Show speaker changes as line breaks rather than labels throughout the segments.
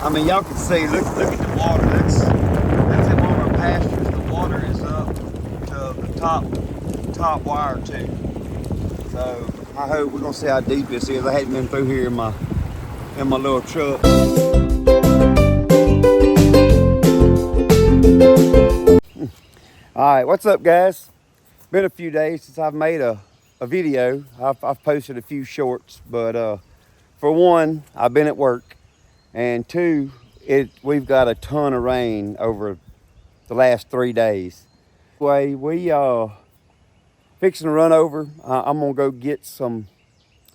I mean, y'all can see, look at the water. That's in one of our pastures. The water is up to the top wire too. So I hope we're gonna see how deep this is. I hadn't been through here in my little truck. All right, what's up, guys? Been a few days since I've made a video. I've posted a few shorts, but for one, I've been at work, and two, we've got a ton of rain over the last 3 days. Anyway, we fixing to run over. I'm gonna go get some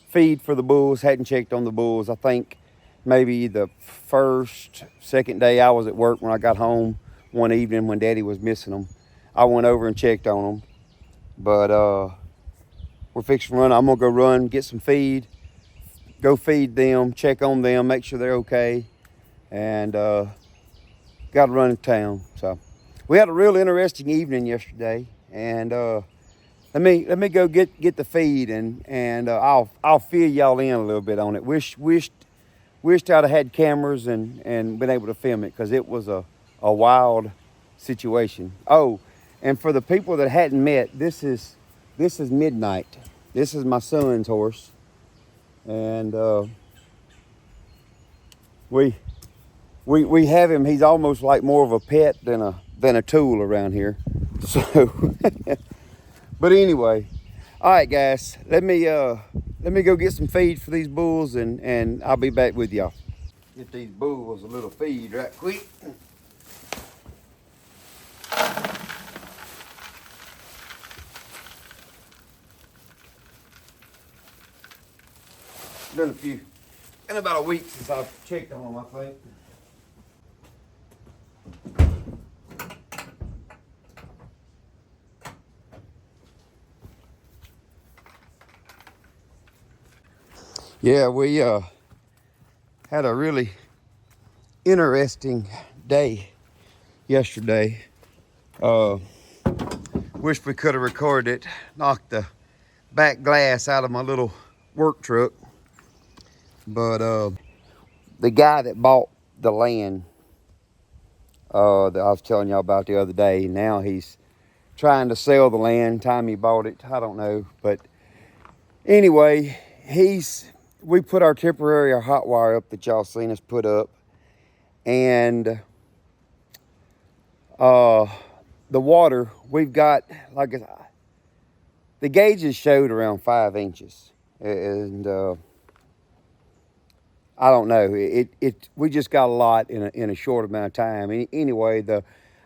feed for the bulls. Hadn't checked on the bulls. I think maybe the second day I was at work when I got home one evening when Daddy was missing them. I went over and checked on them, but we're fixing to run. I'm gonna go run, get some feed, go feed them, check on them, make sure they're okay, and got to run to town. So we had a real interesting evening yesterday, and let me go get the feed, and I'll fill y'all in a little bit on it. Wished I'd have had cameras and been able to film it, because it was a wild situation. Oh, and for the people that hadn't met, this is Midnight. This is my son's horse, and we have him. He's almost like more of a pet than a tool around here. So, but anyway, all right, guys. Let me go get some feed for these bulls, and I'll be back with y'all. Get these bulls a little feed right quick. Been about a week since I've checked on them, I think. Yeah, we had a really interesting day yesterday. Wish we could have recorded it. Knocked the back glass out of my little work truck. But the guy that bought the land that I was telling y'all about the other day, now he's trying to sell the land. Time he bought it, I don't know. But anyway, we put our temporary hot wire up that y'all seen us put up, and the water we've got, like the gauges showed around 5 inches, and I don't know. We just got a lot in a short amount of time. Anyway, the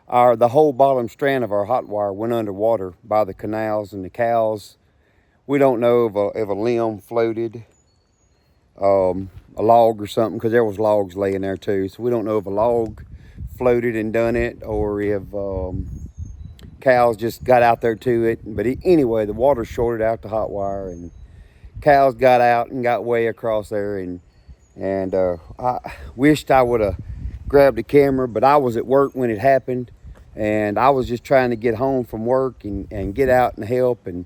whole bottom strand of our hot wire went underwater by the canals, and the cows. We don't know if a limb floated, a log or something, because there was logs laying there too. So we don't know if a log floated and done it, or if cows just got out there to it. But anyway, the water shorted out the hot wire, and cows got out and got way across there, and I wished I would have grabbed the camera, but I was at work when it happened, and I was just trying to get home from work and get out and help, and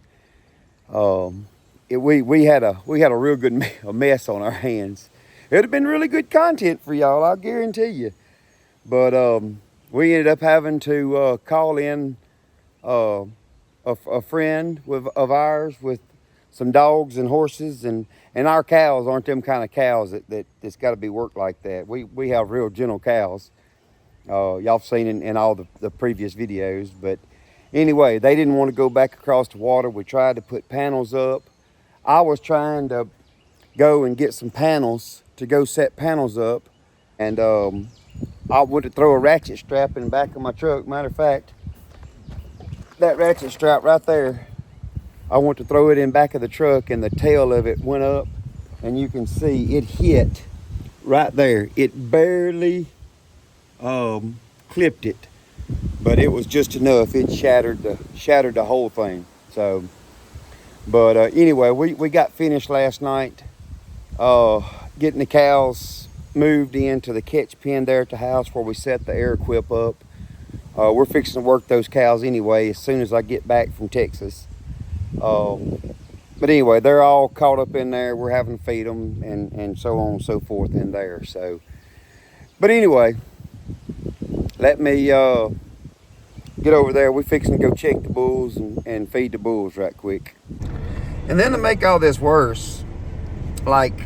we had a real good mess on our hands. It'd have been really good content for y'all, I'll guarantee you. But we ended up having to call in a friend of ours with some dogs and horses, and our cows aren't them kind of cows that's got to be worked like that. We have real gentle cows. Y'all seen in all the previous videos. But anyway, they didn't want to go back across the water. We tried to put panels up. I was trying to go and get some panels to go set panels up, and I went to throw a ratchet strap in the back of my truck. Matter of fact, that ratchet strap right there, I went to throw it in back of the truck, and the tail of it went up, and you can see it hit right there. It barely clipped it, but it was just enough. It shattered the whole thing. So, but anyway, we got finished last night getting the cows moved into the catch pen there at the house where we set the air equip up. We're fixing to work those cows anyway as soon as I get back from Texas. But anyway, they're all caught up in there. We're having to feed them and so on and so forth in there. So But anyway, let me get over there. We're fixing to go check the bulls and feed the bulls right quick. And then to make all this worse, like,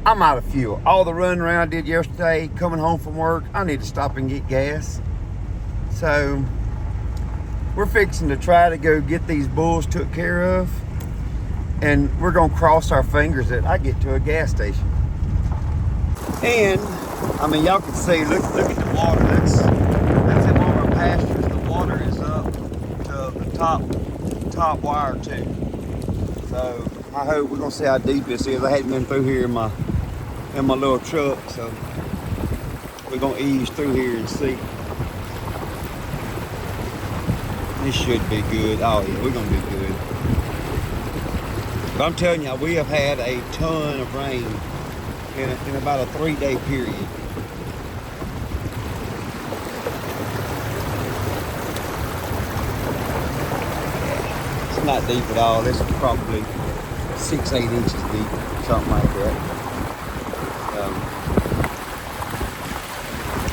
I'm out of fuel. All the running around I did yesterday, coming home from work, I need to stop and get gas. So we're fixing to try to go get these bulls took care of, and we're gonna cross our fingers that I get to a gas station. And I mean, y'all can see, look at the water. That's in one of our pastures. The water is up to the top wire too. So I hope we're gonna see how deep this is. I hadn't been through here in my little truck, so we're gonna ease through here and see. This should be good. Oh yeah, we're gonna be good. But I'm telling you, we have had a ton of rain in about a 3-day period. It's not deep at all. This is probably 6-8 inches deep, something like that.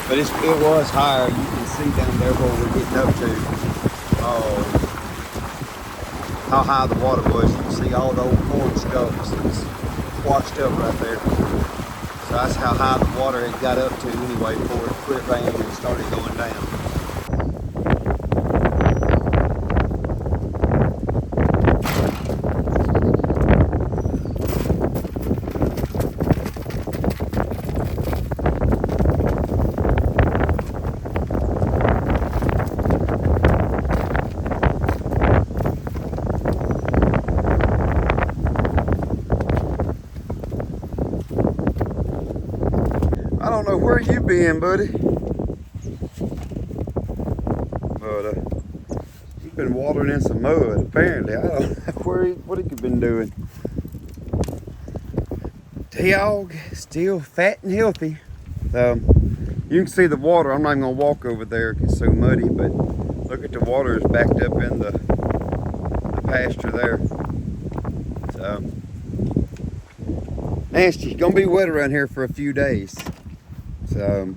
But it was higher. You can see down there where we're getting up to how high the water was. You can see all the old corn stumps that's washed up right there. So that's how high the water had got up to anyway before it quit raining and started going down. I don't know where you been, buddy, but you've been watering in some mud, apparently. I don't know what he could been doing. Dog still fat and healthy. You can see the water. I'm not even gonna walk over there because it's so muddy, but look at the water is backed up in the pasture there. So nasty. It's gonna be wet around here for a few days. So,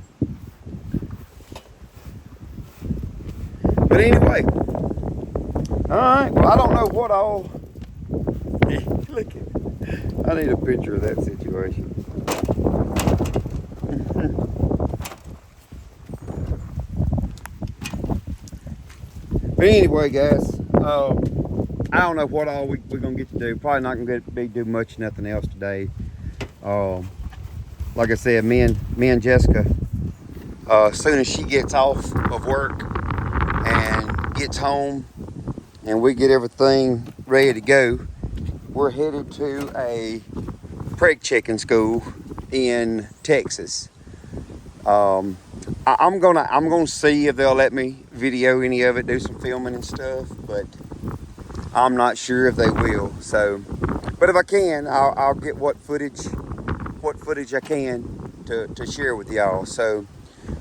but anyway, all right. Well, I don't know what all. Look at. I need a picture of that situation. But anyway, guys, I don't know what all we're gonna get to do. Probably not gonna do much, nothing else today. Like I said, me and Jessica, as soon as she gets off of work and gets home and we get everything ready to go, we're headed to a preg checking school in Texas. I'm gonna see if they'll let me video any of it, do some filming and stuff, but I'm not sure if they will. So, but if I can, I'll get what footage I can to share with y'all. So,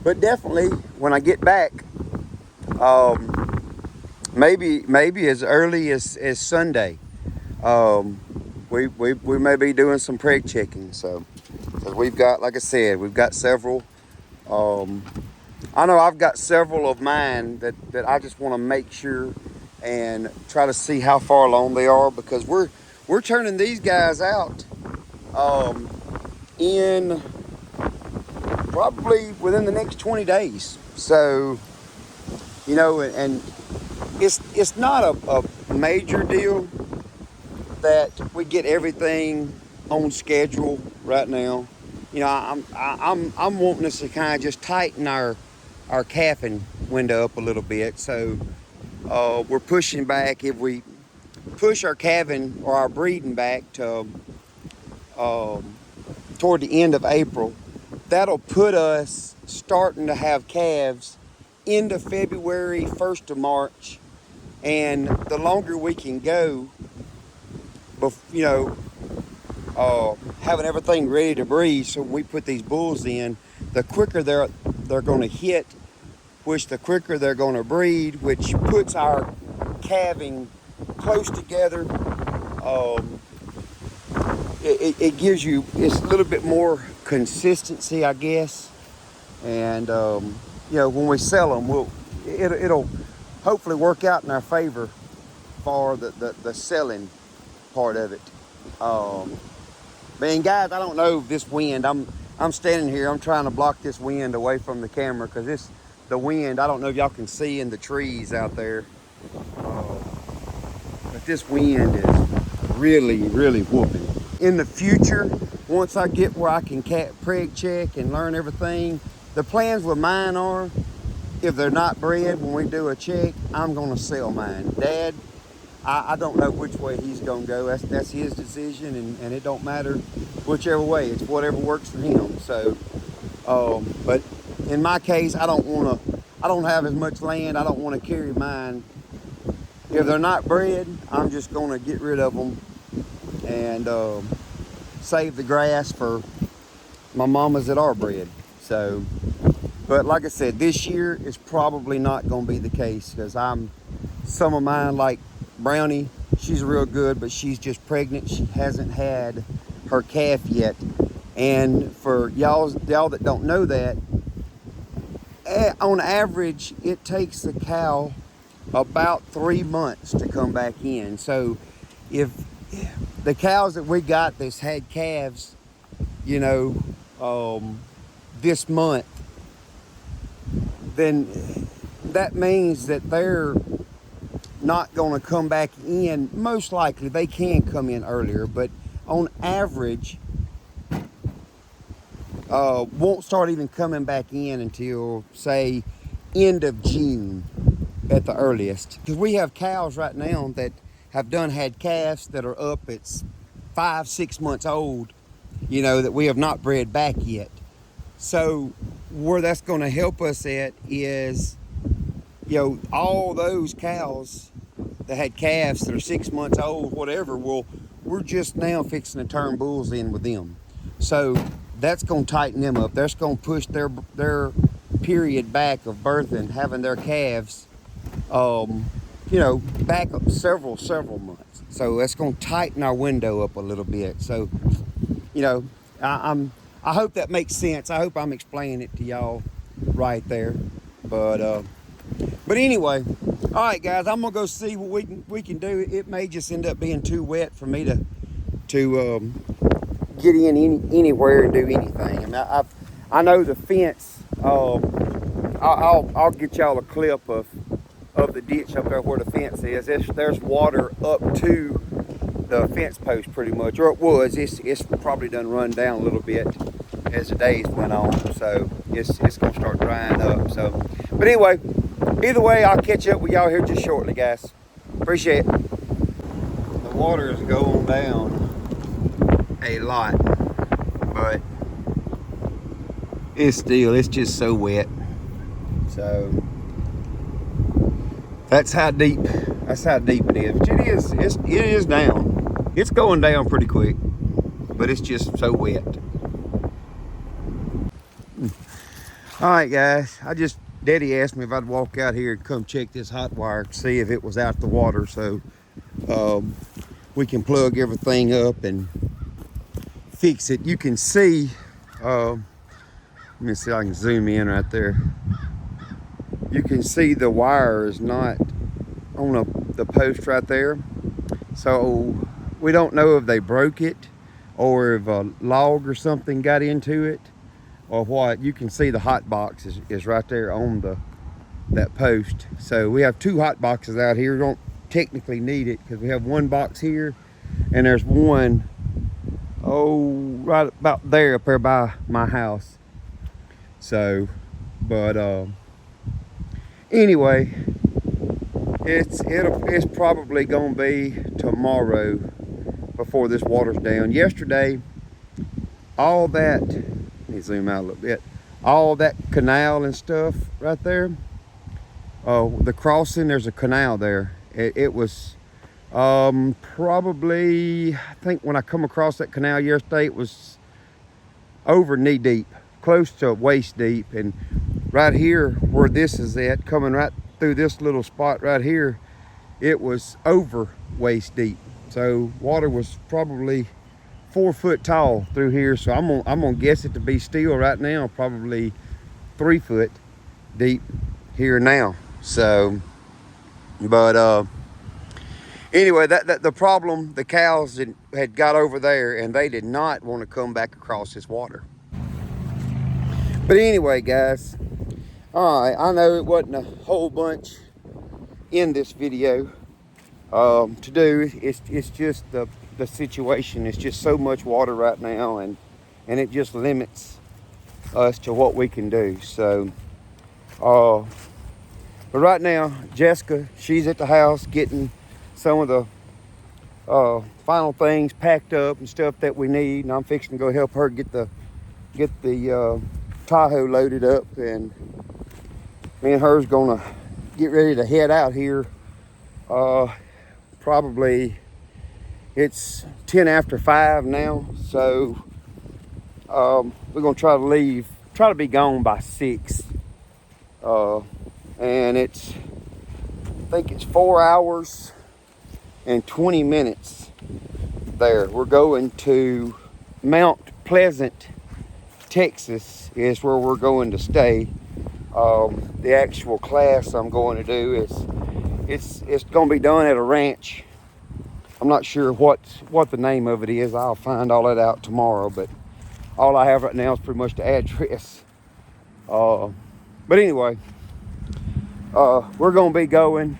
but definitely when I get back, maybe as early as Sunday, we may be doing some preg checking. So, because we've got, like I said, we've got several. I know I've got several of mine that I just want to make sure and try to see how far along they are, because we're turning these guys out in probably within the next 20 days. So, you know, and it's not a major deal that we get everything on schedule right now. You know, I'm wanting us to kind of just tighten our calving window up a little bit. So we're pushing back. If we push our calving or our breeding back to toward the end of April, that'll put us starting to have calves into February, 1st of March. And the longer we can go, you know, having everything ready to breed, so when we put these bulls in, the quicker they're going to hit, which the quicker they're going to breed, which puts our calving close together. It gives you, it's a little bit more consistency, I guess. And you know, when we sell them, it'll hopefully work out in our favor for the selling part of it. Man, guys, I don't know this wind. I'm standing here. I'm trying to block this wind away from the camera because the wind. I don't know if y'all can see in the trees out there, but this wind is really whooping. In the future, once I get where I can preg check and learn everything, the plans with mine are, if they're not bred when we do a check, I'm gonna sell mine. Dad, I don't know which way he's gonna go. That's his decision, and it don't matter whichever way. It's whatever works for him. So, but in my case, I don't have as much land. I don't want to carry mine. If they're not bred, I'm just gonna get rid of them and save the grass for my mamas that are bred. So, but like I said, this year is probably not gonna be the case because some of mine, like Brownie, she's real good, but she's just pregnant. She hasn't had her calf yet. And for y'all that don't know that, on average, it takes the cow about 3 months to come back in. So if the cows that we got that's had calves, you know, this month, then that means that they're not going to come back in. Most likely they can come in earlier, but on average won't start even coming back in until, say, end of June at the earliest. Because we have cows right now that have had calves that are up at 5-6 months old, you know, that we have not bred back yet. So where that's going to help us at is, you know, all those cows that had calves that are 6 months old, whatever, well, we're just now fixing to turn bulls in with them. So that's going to tighten them up. That's going to push their period back of birthing, having their calves, you know, back up several months. So that's going to tighten our window up a little bit. So, you know, I hope that makes sense. I hope I'm explaining it to y'all right there. But anyway, all right, guys, I'm gonna go see what we can do. It may just end up being too wet for me to get in anywhere and do anything. I mean, I know the fence. I'll get y'all a clip of the ditch up there where the fence is. There's water up to the fence post pretty much, or it was. It's probably done run down a little bit as the days went on, so it's gonna start drying up. So, but anyway, either way, I'll catch up with y'all here just shortly, guys. Appreciate it. The water is going down a lot, but it's just so wet. So that's how deep it is. It is down. It's going down pretty quick, but it's just so wet. All right, guys, Daddy asked me if I'd walk out here and come check this hot wire to see if it was out the water, so we can plug everything up and fix it. You can see, let me see if I can zoom in right there. You can see the wire is not on the post right there. So we don't know if they broke it or if a log or something got into it or what. You can see the hot box is right there on that post. So we have 2 hot boxes out here. We don't technically need it because we have 1 box here and there's one, right about there, up there by my house. So, but anyway, it's probably gonna be tomorrow before this water's down. Yesterday, all that, let me zoom out a little bit, all that canal and stuff right there, the crossing, there's a canal there. It was probably, I think when I come across that canal yesterday, it was over knee deep, close to waist deep. And right here where this is at, coming right through this little spot right here, it was over waist deep. So water was probably 4 foot tall through here, so I'm gonna guess it to be still right now probably 3 foot deep here now. So, but anyway, that the problem, the cows had got over there and they did not want to come back across this water. But anyway, guys, all right, I know it wasn't a whole bunch in this video to do. It's just the situation. It's just so much water right now, and it just limits us to what we can do. So but right now, Jessica, she's at the house getting some of the final things packed up and stuff that we need, and I'm fixing to go help her get the Tahoe loaded up, and me and her's gonna get ready to head out here. Probably it's 10 after 5 now, so we're gonna try to be gone by 6. And I think it's 4 hours and 20 minutes there. We're going to Mount Pleasant, Texas is where we're going to stay. The actual class I'm going to do is it's going to be done at a ranch. I'm not sure what the name of it is. I'll find all that out tomorrow, but all I have right now is pretty much the address. But anyway, we're going to be going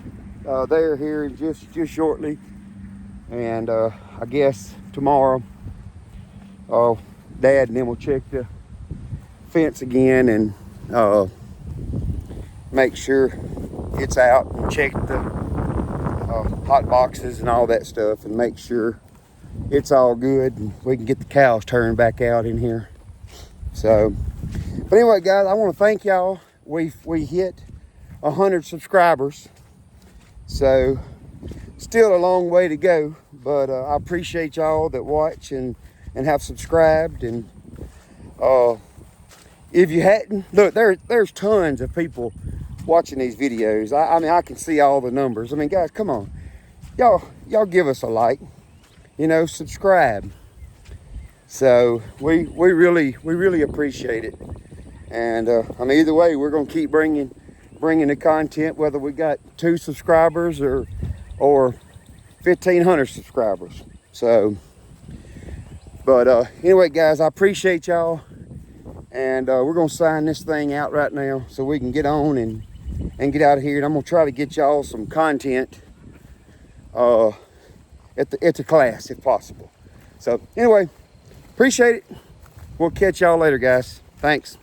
there here just shortly, and I guess tomorrow Dad and them will check the fence again and make sure it's out, and check the hot boxes and all that stuff, and make sure it's all good and we can get the cows turned back out in here. So, but anyway, guys, I want to thank y'all. We hit 100 subscribers, so still a long way to go, but I appreciate y'all that watch and have subscribed. And if you hadn't, look, there's tons of people watching these videos. I mean, I can see all the numbers. I mean, guys, come on, y'all give us a like, subscribe. So we really appreciate it. And I mean, either way, we're gonna keep bringing the content, whether we got 2 subscribers or 1,500 subscribers. So, but anyway, guys, I appreciate y'all, and we're gonna sign this thing out right now so we can get on and get out of here. And I'm gonna try to get y'all some content at the class if possible. So anyway, appreciate it. We'll catch y'all later, guys. Thanks.